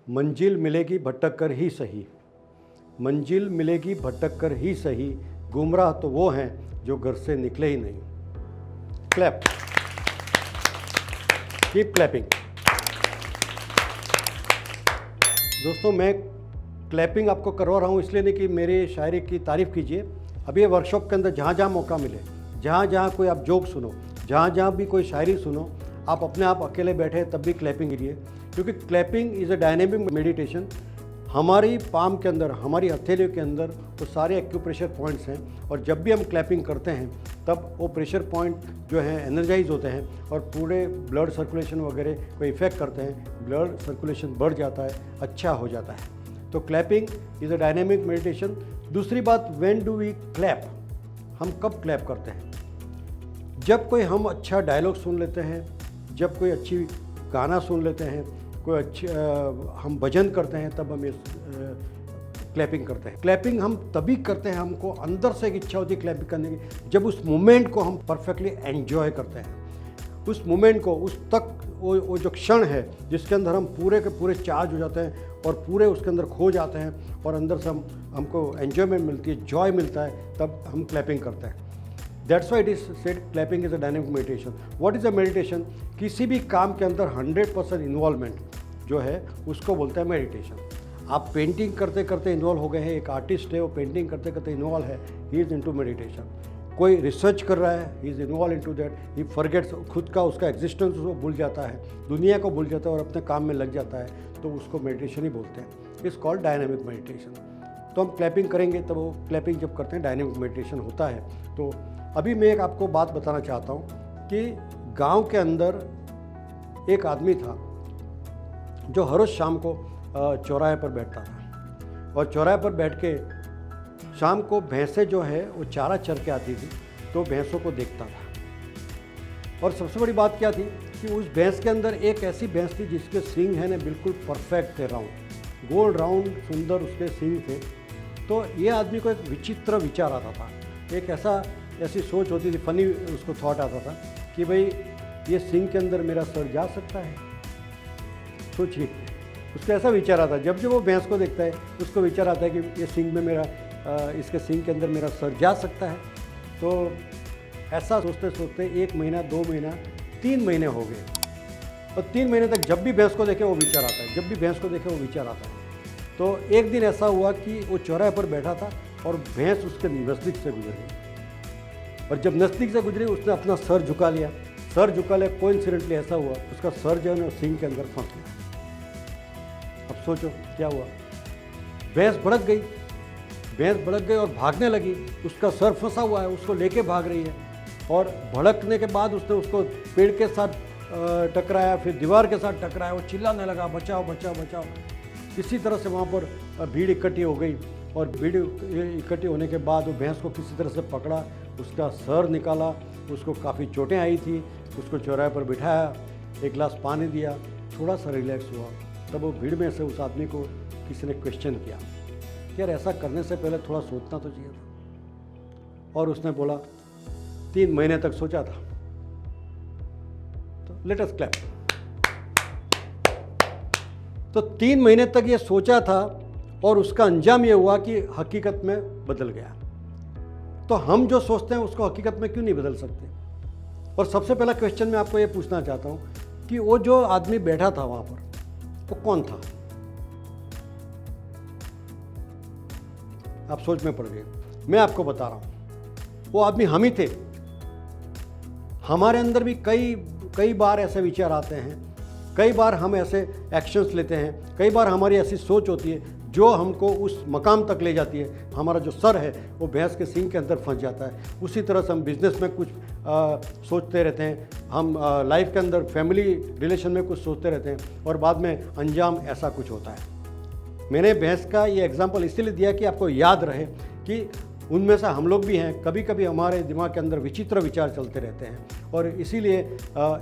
मंजिल मिलेगी भटक कर ही सही, मंजिल मिलेगी भटक कर ही सही, गुमराह तो वो हैं जो घर से निकले ही नहीं। Clap, keep clapping. दोस्तों, मैं क्लैपिंग आपको करवा रहा हूँ इसलिए नहीं कि मेरी शायरी की तारीफ़ कीजिए। अभी ये वर्कशॉप के अंदर जहाँ जहाँ मौका मिले, जहाँ जहाँ कोई आप जोक सुनो, जहाँ जहाँ भी कोई शायरी सुनो, आप अपने आप अकेले बैठे तब भी क्लैपिंग कीजिए, क्योंकि clapping is a dynamic meditation. हमारी पाम के अंदर, हमारी हथेलियों के अंदर वो सारे एक्यूप्रेशर पॉइंट्स हैं, और जब भी हम क्लैपिंग करते हैं तब वो प्रेशर पॉइंट जो है एनर्जाइज होते हैं और पूरे ब्लड सर्कुलेशन वगैरह को इफ़ेक्ट करते हैं। ब्लड सर्कुलेशन बढ़ जाता है, अच्छा हो जाता है। तो clapping is a dynamic meditation. दूसरी बात, व्हेन डू वी क्लैप, हम कब क्लैप करते हैं? जब कोई हम अच्छा डायलॉग सुन लेते हैं, जब कोई अच्छी गाना सुन लेते हैं, कोई हम भजन करते हैं, तब हम क्लैपिंग करते हैं। क्लैपिंग हम तभी करते हैं, हमको अंदर से एक इच्छा होती है क्लैपिंग करने की, जब उस मोमेंट को हम परफेक्टली एंजॉय करते हैं। उस मोमेंट को, उस तक वो जो क्षण है जिसके अंदर हम पूरे के पूरे चार्ज हो जाते हैं और पूरे उसके अंदर खो जाते हैं और अंदर से हमको एन्जॉयमेंट मिलती है, जॉय मिलता है, तब हम क्लैपिंग करते हैं। That's why it is said clapping is a dynamic meditation. What is a meditation? किसी भी काम के अंदर 100% इन्वॉल्वमेंट जो है उसको बोलते हैं मेडिटेशन। आप पेंटिंग करते करते इन्वॉल्व हो गए हैं, एक आर्टिस्ट है वो पेंटिंग करते करते इन्वॉल्व है, ही इज़ इनटू मेडिटेशन। कोई रिसर्च कर रहा है, he is involve into that, he forgets, खुद का उसका एग्जिस्टेंस वो भूल जाता है, दुनिया को भूल जाता है और अपने काम में लग जाता है, तो उसको मेडिटेशन ही बोलते हैं। It's called dynamic meditation. तो हम क्लैपिंग करेंगे तब वो क्लैपिंग जब करते हैं डायनेमिक मेडिटेशन होता है। तो अभी मैं एक आपको बात बताना चाहता हूँ कि गांव के अंदर एक आदमी था जो हर रोज़ शाम को चौराहे पर बैठता था, और चौराहे पर बैठ के शाम को भैंसें जो है वो चारा चर के आती थी, तो भैंसों को देखता था। और सबसे बड़ी बात क्या थी कि उस भैंस के अंदर एक ऐसी भैंस थी जिसके सींग है ना बिल्कुल परफेक्ट थे, राउंड, गोल राउंड सुंदर उसके सींग थे। तो ये आदमी को एक विचित्र विचार आता था, एक ऐसी सोच होती थी, फनी उसको थॉट आता था कि भाई ये सींग के अंदर मेरा सर जा सकता है। सोचिए, उसको ऐसा विचार आता है, जब जब वो भैंस को देखता है उसको विचार आता है कि ये सींग में मेरा इसके सींग के अंदर मेरा सर जा सकता है। तो ऐसा सोचते सोचते 1 महीना, 2 महीना, 3 महीने हो गए, और 3 महीने तक जब भी भैंस को देखे वो विचार आता है, जब भी भैंस को देखे वो विचार आता है। तो एक दिन ऐसा हुआ कि वो चौराहे पर बैठा था और भैंस उसके नज़दीक से गुजर गई, और जब नज़दीक से गुजरी उसने अपना सर झुका लिया। सर झुका लिया, कोइंसिडेंटली ऐसा हुआ उसका सर जो है ना सींग के अंदर फंस गया। अब सोचो क्या हुआ, भैंस भड़क गई, भैंस भड़क गई और भागने लगी। उसका सर फंसा हुआ है, उसको लेके भाग रही है, और भड़कने के बाद उसने उसको पेड़ के साथ टकराया, फिर दीवार के साथ टकराया, वो चिल्लाने लगा बचाओ बचाओ बचाओ। किसी तरह से वहाँ पर भीड़ इकट्ठी हो गई, और भीड़ इकट्ठी होने के बाद वो भैंस को किसी तरह से पकड़ा, उसका सर निकाला, उसको काफ़ी चोटें आई थी, उसको चौराहे पर बिठाया, एक गिलास पानी दिया, थोड़ा सा रिलैक्स हुआ। तब वो भीड़ में से उस आदमी को किसी ने क्वेश्चन किया कि यार ऐसा करने से पहले थोड़ा सोचना तो चाहिए था। और उसने बोला 3 महीने तक सोचा था। तो लेट अस क्लैप। तो 3 महीने तक ये सोचा था और उसका अंजाम ये हुआ कि हकीकत में बदल गया। तो हम जो सोचते हैं उसको हकीकत में क्यों नहीं बदल सकते? और सबसे पहला क्वेश्चन मैं आपको ये पूछना चाहता हूँ कि वो जो आदमी बैठा था वहाँ पर वो कौन था? आप सोच में पड़ गए। मैं आपको बता रहा हूँ, वो आदमी हम ही थे। हमारे अंदर भी कई बार ऐसे विचार आते हैं, कई बार हम ऐसे एक्शंस लेते हैं, कई बार हमारी ऐसी सोच होती है जो हमको उस मकाम तक ले जाती है। हमारा जो सर है वो भैंस के सींग के अंदर फंस जाता है। उसी तरह से हम बिजनेस में कुछ सोचते रहते हैं, हम लाइफ के अंदर फैमिली रिलेशन में कुछ सोचते रहते हैं, और बाद में अंजाम ऐसा कुछ होता है। मैंने भैंस का ये एग्जांपल इसीलिए दिया कि आपको याद रहे कि उनमें से हम लोग भी हैं। कभी कभी हमारे दिमाग के अंदर विचित्र विचार चलते रहते हैं, और इसीलिए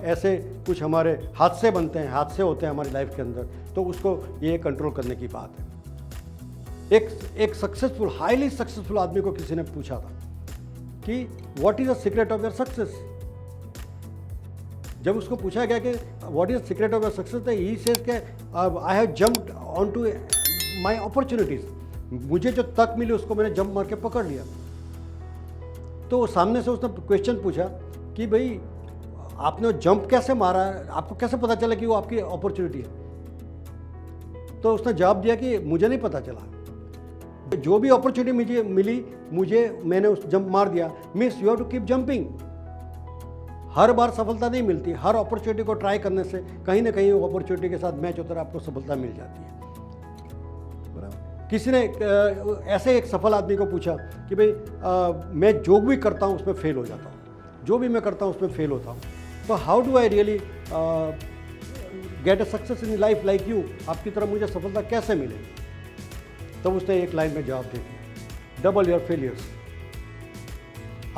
ऐसे कुछ हमारे हादसे बनते हैं, हादसे होते हैं हमारी लाइफ के अंदर। तो उसको ये कंट्रोल करने की बात है। एक सक्सेसफुल, हाईली सक्सेसफुल आदमी को किसी ने पूछा था कि what is the secret of your success? जब उसको पूछा गया कि what is secret of your success, तो ही सेज कि I have jumped on to my opportunities, मुझे जो तक मिली उसको मैंने जंप मार के पकड़ लिया। तो सामने से उसने क्वेश्चन पूछा कि भाई आपने जंप कैसे मारा, आपको कैसे पता चला कि वो आपकी अपॉर्चुनिटी है? तो उसने जवाब दिया कि मुझे नहीं पता चला, जो भी अपॉर्चुनिटी मुझे मिली मैंने उस जंप मार दिया। Means you have to keep jumping. हर बार सफलता नहीं मिलती, हर अपॉर्चुनिटी को ट्राई करने से कहीं ना कहीं वो अपॉर्चुनिटी के साथ मैच होकर आपको सफलता मिल जाती है। बराबर। किसी ने ऐसे एक सफल आदमी को पूछा कि भाई मैं जो भी करता हूँ उसमें फेल हो जाता हूँ, जो भी मैं करता हूँ उसमें फेल होता हूँ, तो how do I really get a success in life like you, आपकी तरह मुझे सफलता कैसे मिले? तब उसने एक लाइन में जवाब दे दिया, डबल योर फेलियर्स,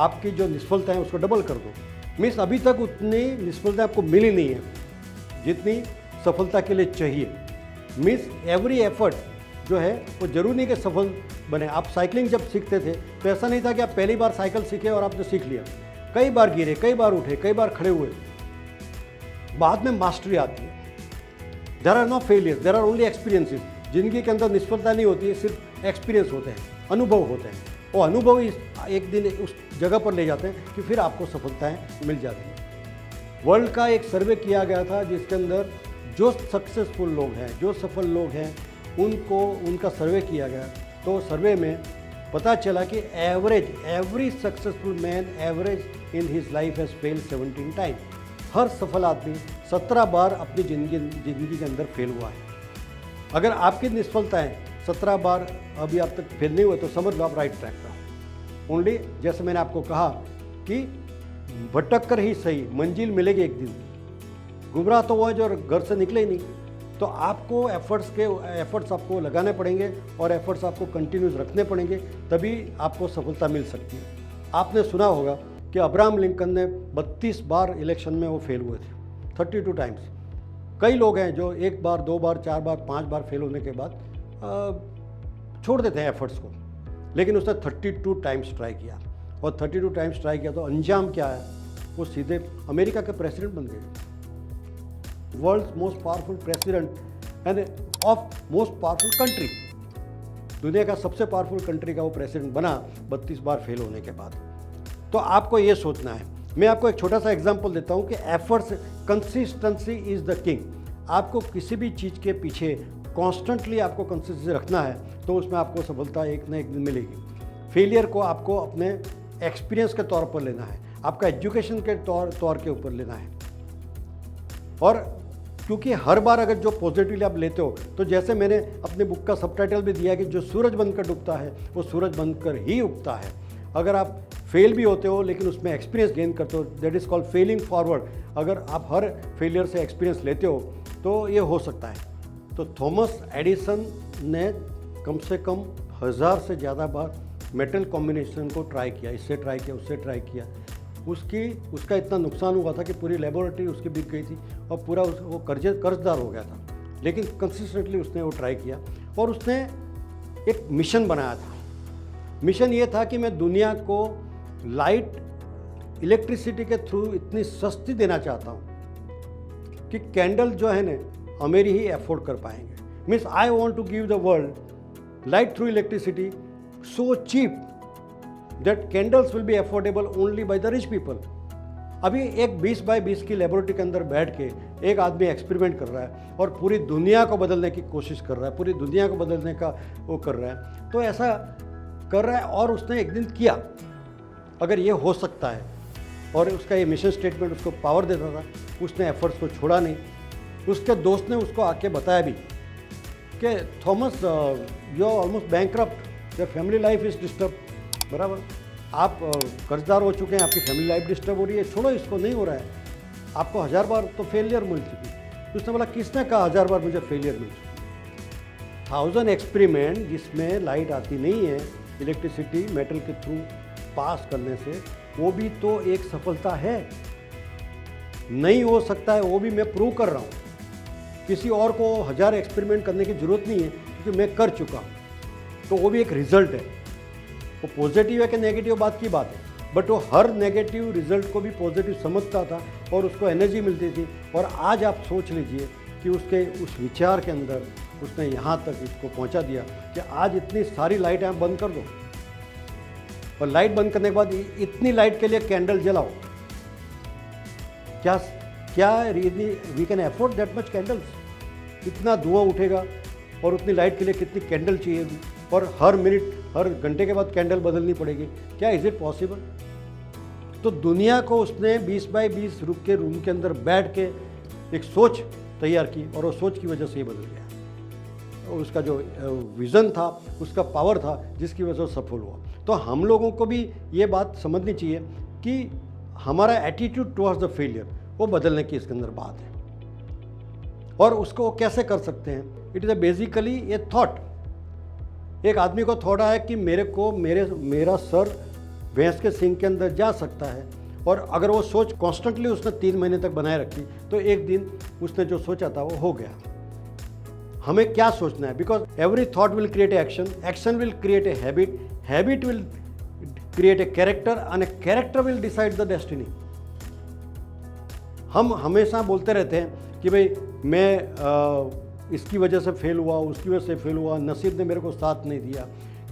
आपकी जो निष्फलता है उसको डबल कर दो। मीन्स अभी तक उतनी निष्फलता आपको मिली नहीं है जितनी सफलता के लिए चाहिए। मीन्स एवरी एफर्ट जो है वो जरूरी नहीं कि सफल बने। आप साइकिलिंग जब सीखते थे तो ऐसा नहीं था कि आप पहली बार साइकिल सीखे और आपने सीख लिया, कई बार गिरे, कई बार उठे, कई बार खड़े हुए, बाद में मास्टरी आती है। There are no failures, there are only experiences. जिंदगी के अंदर निष्फलता नहीं होती है, सिर्फ एक्सपीरियंस होते हैं, अनुभव होते हैं। वो अनुभव ही एक दिन उस जगह पर ले जाते हैं कि फिर आपको सफलताएं मिल जाती हैं। वर्ल्ड का एक सर्वे किया गया था जिसके अंदर जो सक्सेसफुल लोग हैं, जो सफल लोग हैं, उनका सर्वे किया गया। तो सर्वे में पता चला कि every successful man average in his life has failed 17 time. हर सफल आदमी 17 बार अपनी जिंदगी के अंदर फेल हुआ है। अगर आपकी निष्फलताएं 17 बार अभी आप तक फेल नहीं हुए तो समझ लो आप राइट ट्रैक पर। ओनली जैसे मैंने आपको कहा कि भटक कर ही सही, मंजिल मिलेगी एक दिन। गुमराह तो हुआ जो घर से निकले ही नहीं। तो आपको एफर्ट्स आपको लगाने पड़ेंगे और एफर्ट्स आपको कंटिन्यूस रखने पड़ेंगे, तभी आपको सफलता मिल सकती है। आपने सुना होगा कि अब्राहम लिंकन ने 32 बार इलेक्शन में वो फेल हुए थे, 32 टाइम्स। कई लोग हैं जो 1 बार, 2 बार, 4 बार, 5 बार फेल होने के बाद छोड़ देते हैं एफर्ट्स को, लेकिन उसने 32 टाइम्स ट्राई किया। और 32 टाइम्स ट्राई किया तो अंजाम क्या है, वो सीधे अमेरिका के प्रेसिडेंट बन गए। World's most powerful president and of most powerful country, दुनिया का सबसे पावरफुल कंट्री का वो प्रेसिडेंट बना 32 बार फेल होने के बाद। तो आपको ये सोचना है। मैं आपको एक छोटा सा एग्जांपल देता हूँ कि efforts, consistency is the king. आपको किसी भी चीज़ के पीछे कॉन्स्टेंटली आपको कंसिस्टेंसी रखना है तो उसमें आपको सफलता एक न एक दिन मिलेगी। फेलियर को आपको अपने एक्सपीरियंस के तौर पर लेना है, आपका एजुकेशन के तौर के ऊपर लेना है। और क्योंकि हर बार अगर जो पॉजिटिवली आप लेते हो, तो जैसे मैंने अपने बुक का सबटाइटल भी दिया कि जो सूरज बनकर डूबता है वो सूरज बनकर ही उगता है। अगर आप फेल भी होते हो लेकिन उसमें एक्सपीरियंस गेन करते हो, that is called failing forward. अगर आप हर फेलियर से एक्सपीरियंस लेते हो तो ये हो सकता है। तो थॉमस एडिसन ने कम से कम 1000 से ज़्यादा बार मेटल कॉम्बिनेशन को ट्राई किया, इससे ट्राई किया, उससे ट्राई किया। उसका इतना नुकसान हुआ था कि पूरी लेबोरेटरी उसकी बिक गई थी और पूरा वो कर्जदार हो गया था। लेकिन कंसिस्टेंटली उसने वो ट्राई किया और उसने एक मिशन बनाया था। मिशन ये था कि मैं दुनिया को लाइट, इलेक्ट्रिसिटी के थ्रू इतनी सस्ती देना चाहता हूँ कि कैंडल जो है ना अमेरी ही अफोर्ड कर पाएंगे। Means I want to give the world light through electricity so cheap that candles will be affordable only by the rich people। अभी एक 20 बाय 20 की लेबोरेटरी के अंदर बैठ के एक आदमी एक्सपेरिमेंट कर रहा है और पूरी दुनिया को बदलने की कोशिश कर रहा है, पूरी दुनिया को बदलने का वो कर रहा है। तो ऐसा कर रहा है और उसने एक दिन किया। अगर ये हो सकता है, और उसका ये मिशन स्टेटमेंट उसको पावर देता था, उसने एफर्ट्स को छोड़ा नहीं। उसके दोस्त ने उसको आके बताया भी कि Thomas you are almost bankrupt, your family life is disturb. बराबर, आप कर्जदार हो चुके हैं, आपकी फैमिली लाइफ डिस्टर्ब हो रही है, छोड़ो इसको, नहीं हो रहा है। आपको 1000 बार तो फेलियर मिल चुकी। तो उसने बोला किसने कहा 1000 बार मुझे फेलियर मिल चुकी? 1000 एक्सपेरिमेंट जिसमें लाइट आती नहीं है, इलेक्ट्रिसिटी मेटल के थ्रू पास करने से, वो भी तो एक सफलता है। नहीं हो सकता है वो भी मैं प्रूव कर रहा हूँ। किसी और को 1000 एक्सपेरिमेंट करने की ज़रूरत नहीं है क्योंकि मैं कर चुका हूँ। तो वो भी एक रिजल्ट है। वो पॉजिटिव है कि नेगेटिव बात की बात है, बट वो हर नेगेटिव रिजल्ट को भी पॉजिटिव समझता था और उसको एनर्जी मिलती थी। और आज आप सोच लीजिए कि उसके उस विचार के अंदर उसने यहाँ तक इसको पहुँचा दिया कि आज इतनी सारी लाइट आप बंद कर दो और लाइट बंद करने के बाद इतनी लाइट के लिए कैंडल जलाओ। क्या क्या we can afford that much candles? कितना धुआं उठेगा और उतनी लाइट के लिए कितनी कैंडल चाहिए और हर मिनट हर घंटे के बाद कैंडल बदलनी पड़ेगी। क्या इज़ इट पॉसिबल? तो दुनिया को उसने 20 बाई 20 के रूम के अंदर बैठ के एक सोच तैयार की और वो सोच की वजह से ये बदल गया। और उसका जो विज़न था, उसका पावर था, जिसकी वजह से सफल हुआ। तो हम लोगों को भी ये बात समझनी चाहिए कि हमारा एटीट्यूड टुवर्ड्स द फेलियर वो बदलने की इसके अंदर बात है। और उसको वो कैसे कर सकते हैं? It is basically A thought. एक आदमी को थॉट आया कि मेरा सर भैंस के सींग के अंदर जा सकता है, और अगर वो सोच कॉन्स्टेंटली उसने 3 महीने तक बनाए रखी तो एक दिन उसने जो सोचा था वो हो गया। हमें क्या सोचना है? Because every thought will create action, action will create a habit, habit will create a character and a character will decide the destiny. हम हमेशा बोलते रहते हैं कि भाई मैं इसकी वजह से फेल हुआ, उसकी वजह से फेल हुआ, नसीब ने मेरे को साथ नहीं दिया।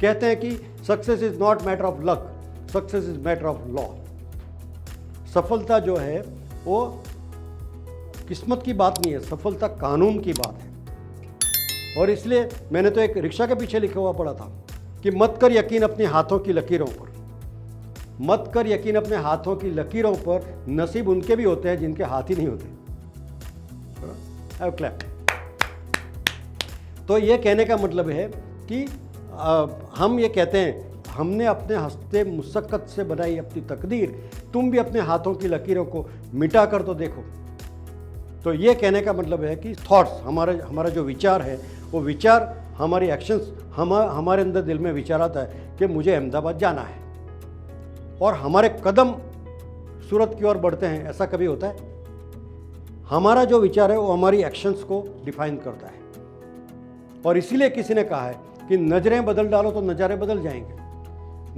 कहते हैं कि success is not matter of luck, success is matter of law. सफलता जो है वो किस्मत की बात नहीं है, सफलता कानून की बात है। और इसलिए मैंने तो एक रिक्शा के पीछे लिखा हुआ पढ़ा था कि मत कर यकीन अपने हाथों की लकीरों पर, मत कर यकीन अपने हाथों की लकीरों पर, नसीब उनके भी होते हैं जिनके हाथ ही नहीं होते। क्लैप। तो ये कहने का मतलब है कि हम ये कहते हैं हमने अपने हस्ते मुशक्कत से बनाई अपनी तकदीर, तुम भी अपने हाथों की लकीरों को मिटा कर तो देखो। तो ये कहने का मतलब है कि थॉट्स, हमारा जो विचार है वो विचार, हमारी एक्शंस, हमारे अंदर दिल में विचार आता है कि मुझे अहमदाबाद जाना है, और हमारे कदम सूरत की ओर बढ़ते हैं। ऐसा कभी होता है? हमारा जो विचार है वो हमारी एक्शंस को डिफाइन करता है। और इसीलिए किसी ने कहा है कि नज़रें बदल डालो तो नज़ारे बदल जाएंगे,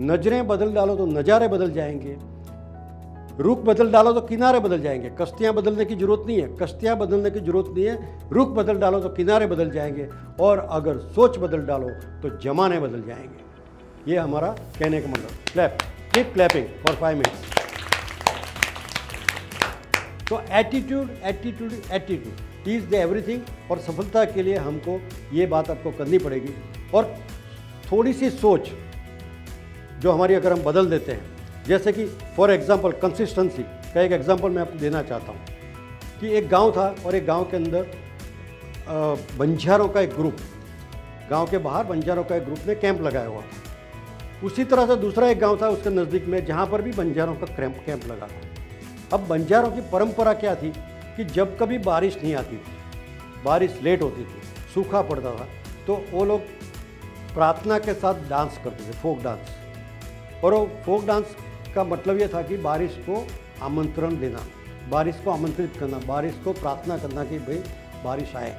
नज़रें बदल डालो तो नज़ारे बदल जाएंगे, रुख बदल डालो तो किनारे बदल जाएंगे। कश्तियाँ बदलने की जरूरत नहीं है, कश्तियाँ बदलने की जरूरत नहीं है, रुख बदल डालो तो किनारे बदल जाएंगे, और अगर सोच बदल डालो तो जमाने बदल जाएंगे। ये हमारा कहने का मतलब। Clap, keep clapping for 5 minutes. तो attitude attitude attitude is the everything. और सफलता के लिए हमको ये बात आपको करनी पड़ेगी। और थोड़ी सी सोच जो हमारी अगर हम बदल देते हैं, जैसे कि फॉर एग्जांपल कंसिस्टेंसी का एक एग्जांपल मैं आपको देना चाहता हूँ कि एक गांव था और एक गांव के अंदर बंजारों का एक ग्रुप, गांव के बाहर बंजारों का एक ग्रुप ने कैंप लगाया हुआ था। उसी तरह से दूसरा एक गांव था उसके नज़दीक में जहाँ पर भी बंजारों का कैंप लगा था। अब बंजारों की परंपरा क्या थी कि जब कभी बारिश नहीं आती थी, बारिश लेट होती थी, सूखा पड़ता था, तो वो लोग प्रार्थना के साथ डांस करते थे, फोक डांस। और वो फोक डांस का मतलब ये था कि बारिश को आमंत्रण देना, बारिश को आमंत्रित करना, बारिश को प्रार्थना करना कि भाई बारिश आए।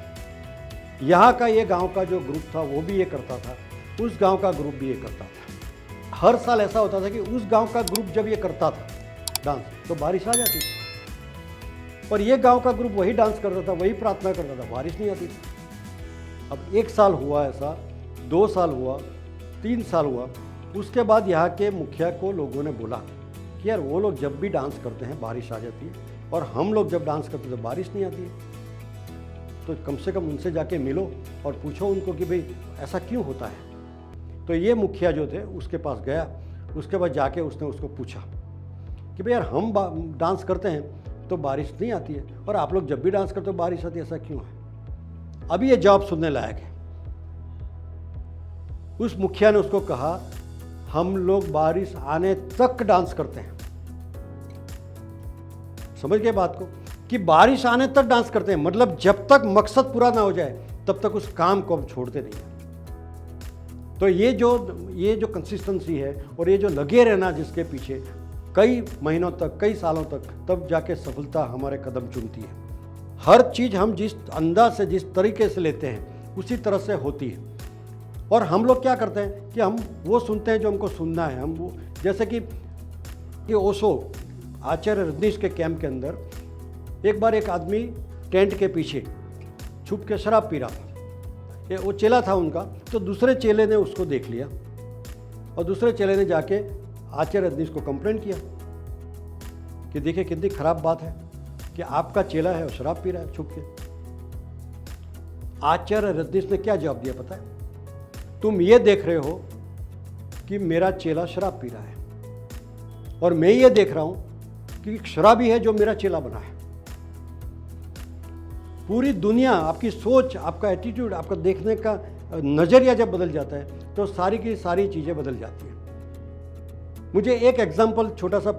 यहाँ का ये गांव का जो ग्रुप था वो भी ये करता था, उस गांव का ग्रुप भी ये करता था। हर साल ऐसा होता था कि उस गांव का ग्रुप जब ये करता था डांस तो बारिश आ जाती थी, और ये गांव का ग्रुप वही डांस करता था, वही प्रार्थना करता था, बारिश नहीं आती थी। अब 1 साल हुआ ऐसा, 2 साल हुआ, 3 साल हुआ। उसके बाद यहाँ के मुखिया को लोगों ने बोला कि यार वो लोग जब भी डांस करते हैं बारिश आ जाती है, और हम लोग जब डांस करते हैं तो बारिश नहीं आती है, तो कम से कम उनसे जाके मिलो और पूछो उनको कि भाई ऐसा क्यों होता है। तो ये मुखिया जो थे उसके पास गया, उसके बाद जाके उसने उसको पूछा कि भाई यार हम डांस करते हैं तो बारिश नहीं आती है, और आप लोग जब भी डांस करते हो बारिश आती है, ऐसा क्यों है? अभी ये जवाब सुनने लायक है। उस मुखिया ने उसको कहा हम लोग बारिश आने तक डांस करते हैं। समझ गए बात को कि बारिश आने तक डांस करते हैं, मतलब जब तक मकसद पूरा ना हो जाए तब तक उस काम को हम छोड़ते नहीं हैं। तो ये जो कंसिस्टेंसी है और ये जो लगे रहना जिसके पीछे कई महीनों तक, कई सालों तक, तब जाके सफलता हमारे कदम चुनती है। हर चीज़ हम जिस अंदाज से, जिस तरीके से लेते हैं उसी तरह से होती है। और हम लोग क्या करते हैं कि हम वो सुनते हैं जो हमको सुनना है। हम वो, जैसे कि कि ओशो आचार्य रजनीश के कैंप के अंदर एक बार एक आदमी टेंट के पीछे छुप के शराब पी रहा था। ये वो चेला था उनका, तो दूसरे चेले ने उसको देख लिया और दूसरे चेले ने जाके आचार्य रजनीश को कंप्लेंट किया कि देखिए कितनी खराब बात है कि आपका चेला है और शराब पी रहा है छुप के। आचार्य रजनीश ने क्या जवाब दिया पता है? तुम ये देख रहे हो कि मेरा चेला शराब पी रहा है और मैं ये देख रहा हूं कि शराबी है जो मेरा चेला बना है। पूरी दुनिया, आपकी सोच, आपका एटीट्यूड, आपका देखने का नज़रिया जब बदल जाता है तो सारी की सारी चीज़ें बदल जाती हैं। मुझे एक एग्जाम्पल छोटा सा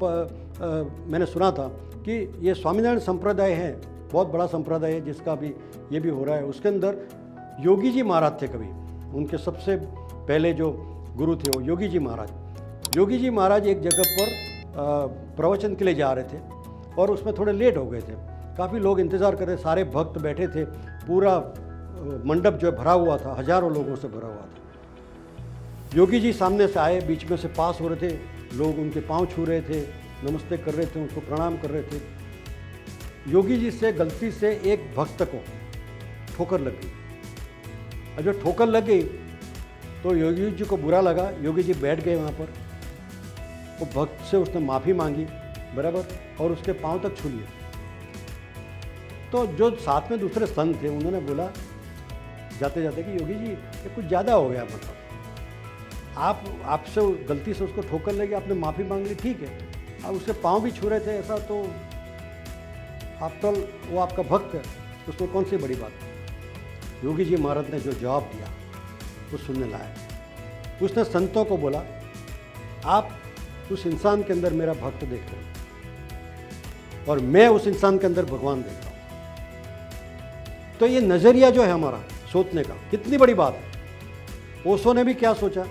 मैंने सुना था कि ये स्वामीनारायण संप्रदाय है, बहुत बड़ा संप्रदाय है जिसका भी ये भी हो रहा है। उसके अंदर योगी जी महाराज थे कभी, उनके सबसे पहले जो गुरु थे वो योगी जी महाराज। योगी जी महाराज एक जगह पर प्रवचन के लिए जा रहे थे और उसमें थोड़े लेट हो गए थे। काफ़ी लोग इंतज़ार कर रहे, सारे भक्त बैठे थे, पूरा मंडप जो है भरा हुआ था, हजारों लोगों से भरा हुआ था। योगी जी सामने से आए, बीच में से पास हो रहे थे, लोग उनके पांव छू रहे थे, नमस्ते कर रहे थे, उनको प्रणाम कर रहे थे। योगी जी से गलती से एक भक्त को ठोकर लग गई और जब ठोकर लग गई तो योगी जी को बुरा लगा। योगी जी बैठ गए वहाँ पर, वो भक्त से उसने माफ़ी मांगी बराबर और उसके पांव तक छू लिए। तो जो साथ में दूसरे संत थे उन्होंने बोला जाते जाते कि योगी जी ये कुछ ज़्यादा हो गया, मतलब आपसे गलती से उसको ठोकर लगी, आपने माफ़ी मांग ली, ठीक है, आप उसके पाँव भी छू रहे थे, ऐसा तो आफ्टर वो आपका भक्त है, उसमें कौन सी बड़ी बात है। योगी जी महाराज ने जो जवाब दिया वो सुनने लायक। उसने संतों को बोला, आप उस इंसान के अंदर मेरा भक्त देख रहे हो और मैं उस इंसान के अंदर भगवान देख रहा हूँ। तो ये नज़रिया जो है हमारा सोचने का, कितनी बड़ी बात है। ओशो ने भी क्या सोचा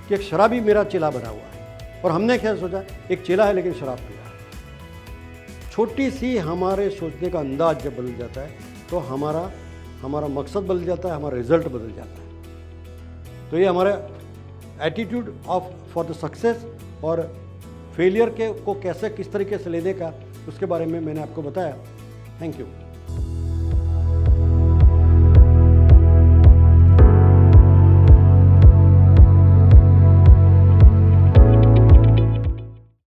कि एक शराबी मेरा चेला बना हुआ है और हमने क्या सोचा, एक चेला है लेकिन शराब पी रहा है। छोटी सी हमारे सोचने का अंदाज जब बदल जाता है तो हमारा मकसद बदल जाता है, हमारा रिजल्ट बदल जाता है। तो ये हमारा एटीट्यूड फॉर द सक्सेस और फेलियर के को कैसे किस तरीके से लेने का, उसके बारे में मैंने आपको बताया। Thank you.